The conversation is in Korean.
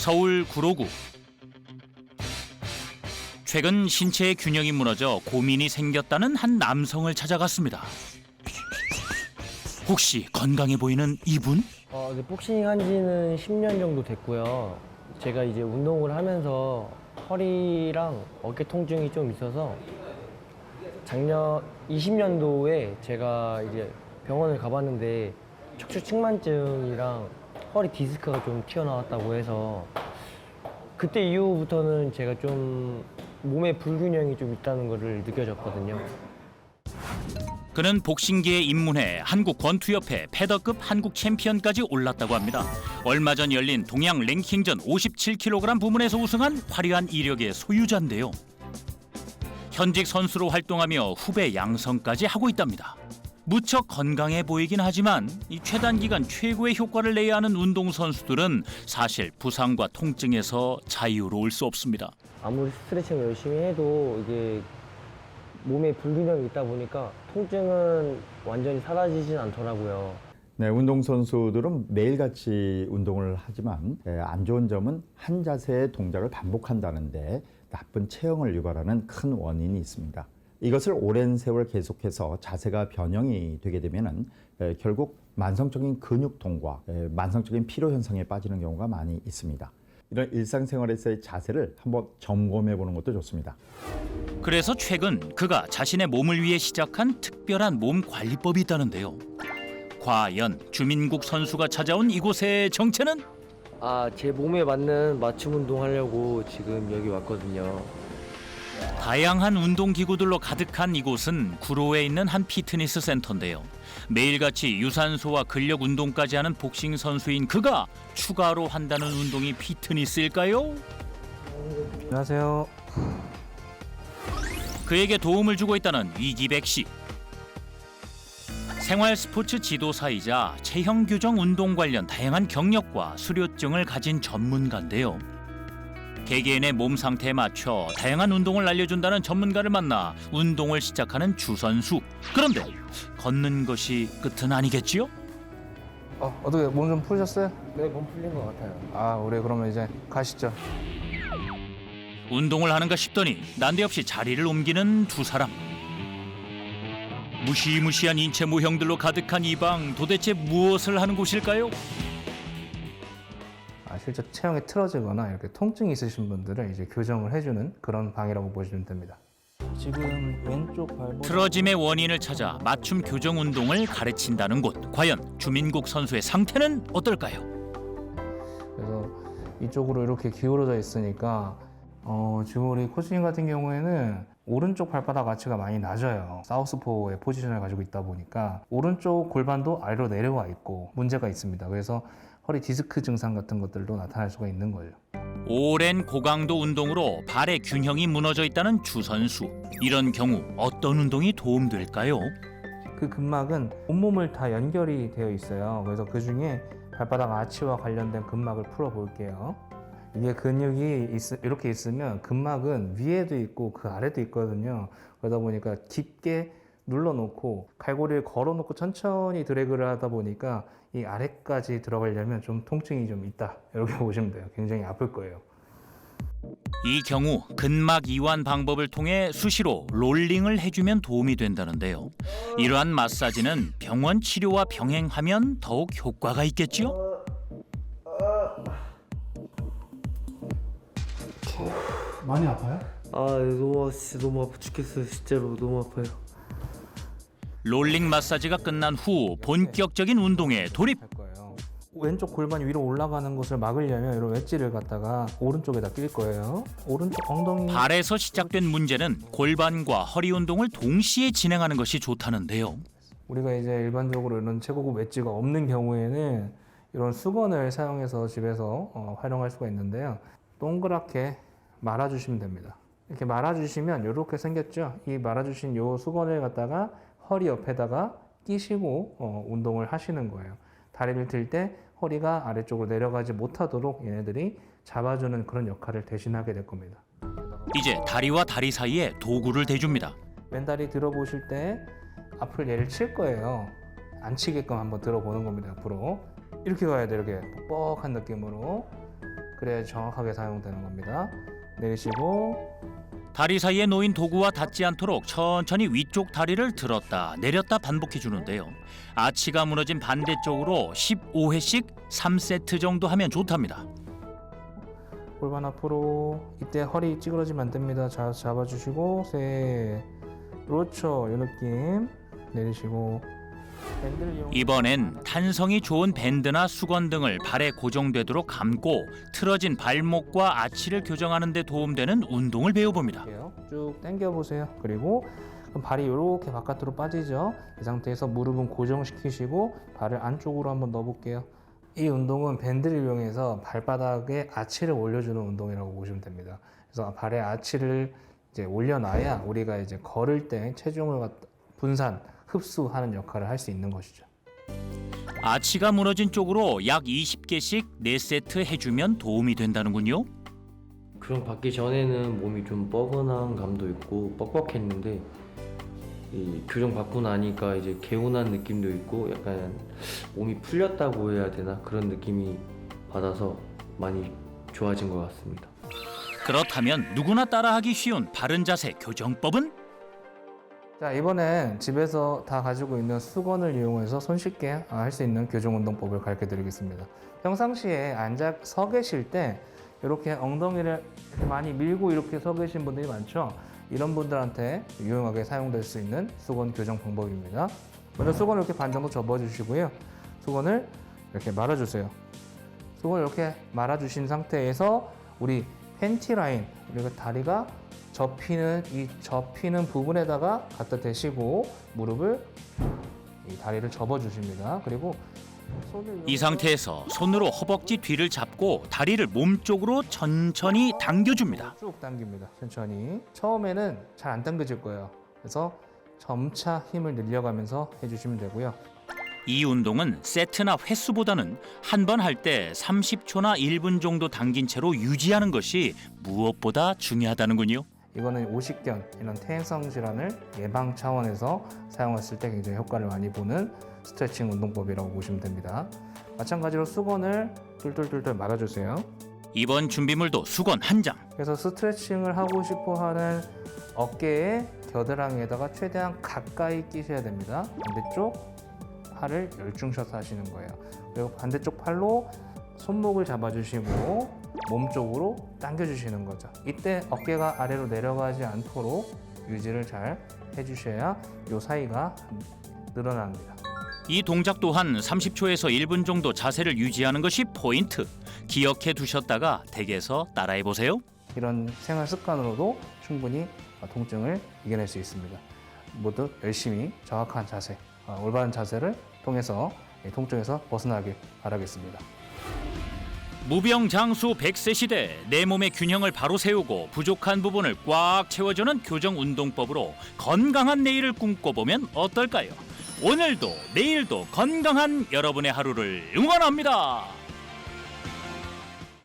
서울 구로구. 최근 신체의 균형이 무너져 고민이 생겼다는 한 남성을 찾아갔습니다. 혹시 건강해 보이는 이분? 이제 복싱 한 지는 10년 정도 됐고요. 제가 이제 운동을 하면서 허리랑 어깨 통증이 좀 있어서 작년 20년도에 제가 이제 병원을 가봤는데 척추 측만증이랑 허리 디스크가 좀 튀어나왔다고 해서 그때 이후부터는 제가 좀 몸에 불균형이 좀 있다는 거를 느껴졌거든요. 그는 복싱계에 입문해 한국 권투협회 패더급 한국 챔피언까지 올랐다고 합니다. 얼마 전 열린 동양 랭킹전 57kg 부문에서 우승한 화려한 이력의 소유자인데요. 현직 선수로 활동하며 후배 양성까지 하고 있답니다. 무척 건강해 보이긴 하지만 이 최단기간 최고의 효과를 내야 하는 운동선수들은 사실 부상과 통증에서 자유로울 수 없습니다. 아무리 스트레칭을 열심히 해도 이게 몸에 불균형이 있다 보니까 통증은 완전히 사라지진 않더라고요. 네, 운동선수들은 매일같이 운동을 하지만 안 좋은 점은 한 자세의 동작을 반복한다는데 나쁜 체형을 유발하는 큰 원인이 있습니다. 이것을 오랜 세월 계속해서 자세가 변형이 되게 되면 결국 만성적인 근육통과 만성적인 피로 현상에 빠지는 경우가 많이 있습니다. 이런 일상생활에서의 자세를 한번 점검해 보는 것도 좋습니다. 그래서 최근 그가 자신의 몸을 위해 시작한 특별한 몸 관리법이 있다는데요. 과연 주민국 선수가 찾아온 이곳의 정체는? 제 몸에 맞는 맞춤 운동 하려고 지금 여기 왔거든요. 다양한 운동기구들로 가득한 이곳은 구로에 있는 한 피트니스 센터인데요. 매일같이 유산소와 근력 운동까지 하는 복싱 선수인 그가 추가로 한다는 운동이 피트니스일까요? 안녕하세요. 그에게 도움을 주고 있다는 이기백 씨. 생활 스포츠 지도사이자 체형 교정 운동 관련 다양한 경력과 수료증을 가진 전문가인데요. 개개인의 몸 상태에 맞춰 다양한 운동을 알려준다는 전문가를 만나 운동을 시작하는 주 선수. 그런데 걷는 것이 끝은 아니겠지요? 어떻게 몸 좀 풀으셨어요? 네, 몸 풀린 것 같아요. 우리 그러면 이제 가시죠. 운동을 하는가 싶더니 난데없이 자리를 옮기는 두 사람. 무시무시한 인체 모형들로 가득한 이 방, 도대체 무엇을 하는 곳일까요? 실제 체형이 틀어지거나 이렇게 통증이 있으신 분들을 이제 교정을 해주는 그런 방이라고 보시면 됩니다. 지금 왼쪽 발목 틀어짐의 원인을 찾아 맞춤 교정 운동을 가르친다는 곳. 과연 주민국 선수의 상태는 어떨까요? 그래서 이쪽으로 이렇게 기울어져 있으니까 지금 우리 코치님 같은 경우에는 오른쪽 발바닥 아치가 많이 낮아요. 사우스포의 포지션을 가지고 있다 보니까 오른쪽 골반도 아래로 내려와 있고 문제가 있습니다. 그래서 허리 디스크 증상 같은 것들도 나타날 수가 있는 거예요. 오랜 고강도 운동으로 발의 균형이 무너져 있다는 주 선수. 이런 경우 어떤 운동이 도움될까요? 그 근막은 온몸을 다 연결이 되어 있어요. 그래서 그 중에 발바닥 아치와 관련된 근막을 풀어 볼게요. 이게 근육이 이렇게 있으면 근막은 위에도 있고 그 아래도 있거든요. 그러다 보니까 깊게 눌러놓고 갈고리를 걸어놓고 천천히 드래그를 하다 보니까 이 아래까지 들어가려면 좀 통증이 좀 있다. 이렇게 보시면 돼요. 굉장히 아플 거예요. 이 경우 근막 이완 방법을 통해 수시로 롤링을 해주면 도움이 된다는데요. 이러한 마사지는 병원 치료와 병행하면 더욱 효과가 있겠죠? 많이 아파요? 너무 아파 죽겠어요. 진짜로 너무 아파요. 롤링 마사지가 끝난 후 본격적인 운동에 돌입. 할 거예요. 왼쪽 골반이 위로 올라가는 것을 막으려면 이런 웨지를 갖다가 오른쪽에다 낄 거예요. 오른쪽 엉덩이 발에서 시작된 문제는 골반과 허리 운동을 동시에 진행하는 것이 좋다는데요. 우리가 이제 일반적으로 이런 최고급 웨지가 없는 경우에는 이런 수건을 사용해서 집에서 활용할 수가 있는데요. 동그랗게 말아주시면 됩니다. 이렇게 말아주시면 이렇게 생겼죠. 이 말아주신 이 수건을 갖다가 허리 옆에다가 끼시고 운동을 하시는 거예요. 다리를 들 때 허리가 아래쪽으로 내려가지 못하도록 얘네들이 잡아주는 그런 역할을 대신하게 될 겁니다. 이제 다리와 다리 사이에 도구를 대줍니다. 왼다리 들어보실 때 앞을 얘를 칠 거예요. 안 치게끔 한번 들어보는 겁니다. 앞으로 이렇게 가야 돼요. 이렇게 뻑뻑한 느낌으로 그래야 정확하게 사용되는 겁니다. 내리시고 다리 사이에 놓인 도구와 닿지 않도록 천천히 위쪽 다리를 들었다 내렸다 반복해 주는데요. 아치가 무너진 반대쪽으로 15회씩 3세트 정도 하면 좋답니다. 골반 앞으로. 이때 허리 찌그러지면 안 됩니다. 잡아주시고 셋. 그렇죠. 이 느낌. 내리시고 밴드를 이용. 이번엔 탄성이 좋은 밴드나 수건 등을 발에 고정되도록 감고 틀어진 발목과 아치를 교정하는 데 도움되는 운동을 배워봅니다. 쭉 당겨 보세요. 그리고 그럼 발이 이렇게 바깥으로 빠지죠. 이 상태에서 무릎은 고정시키시고 발을 안쪽으로 한번 넣어볼게요. 이 운동은 밴드를 이용해서 발바닥에 아치를 올려주는 운동이라고 보시면 됩니다. 그래서 발의 아치를 이제 올려놔야 우리가 이제 걸을 때 체중을 분산, 흡수하는 역할을 할 수 있는 것이죠. 아치가 무너진 쪽으로 약 20개씩 4세트 해주면 도움이 된다는군요. 교정 받기 전에는 몸이 좀 뻐근한 감도 있고 뻑뻑했는데 이 교정 받고 나니까 이제 개운한 느낌도 있고 약간 몸이 풀렸다고 해야 되나 그런 느낌이 받아서 많이 좋아진 것 같습니다. 그렇다면 누구나 따라하기 쉬운 바른 자세 교정법은? 자, 이번엔 집에서 다 가지고 있는 수건을 이용해서 손쉽게 할 수 있는 교정 운동법을 가르쳐 드리겠습니다. 평상시에 서 계실 때 이렇게 엉덩이를 이렇게 많이 밀고 이렇게 서 계신 분들이 많죠. 이런 분들한테 유용하게 사용될 수 있는 수건 교정 방법입니다. 먼저 수건을 이렇게 반 정도 접어주시고요. 수건을 이렇게 말아주세요. 수건을 이렇게 말아주신 상태에서 우리 팬티 라인, 그리고 다리가 접히는 부분에다가 갖다 대시고 무릎을 이 다리를 접어주십니다. 그리고 이 상태에서 손으로 허벅지 뒤를 잡고 다리를 몸쪽으로 천천히 당겨줍니다. 쭉 당깁니다. 천천히. 처음에는 잘 안 당겨질 거예요. 그래서 점차 힘을 늘려가면서 해주시면 되고요. 이 운동은 세트나 횟수보다는 한 번 할 때 30초나 1분 정도 당긴 채로 유지하는 것이 무엇보다 중요하다는군요. 이거는 오십견, 이런 퇴행성 질환을 예방 차원에서 사용했을 때 굉장히 효과를 많이 보는 스트레칭 운동법이라고 보시면 됩니다. 마찬가지로 수건을 뚫뚫뚫뚫 말아주세요. 이번 준비물도 수건 한 장. 그래서 스트레칭을 하고 싶어하는 어깨의 겨드랑이에다가 최대한 가까이 끼셔야 됩니다. 반대쪽 팔을 열중셔서 하시는 거예요. 그리고 반대쪽 팔로 손목을 잡아주시고 몸쪽으로 당겨주시는 거죠. 이때 어깨가 아래로 내려가지 않도록 유지를 잘 해주셔야 이 사이가 늘어납니다. 이 동작 또한 30초에서 1분 정도 자세를 유지하는 것이 포인트. 기억해 두셨다가 댁에서 따라해 보세요. 이런 생활 습관으로도 충분히 통증을 이겨낼 수 있습니다. 모두 열심히 정확한 자세, 올바른 자세를 통해서 통증에서 벗어나길 바라겠습니다. 무병장수 100세 시대 내 몸의 균형을 바로 세우고 부족한 부분을 꽉 채워주는 교정 운동법으로 건강한 내일을 꿈꿔보면 어떨까요? 오늘도 내일도 건강한 여러분의 하루를 응원합니다.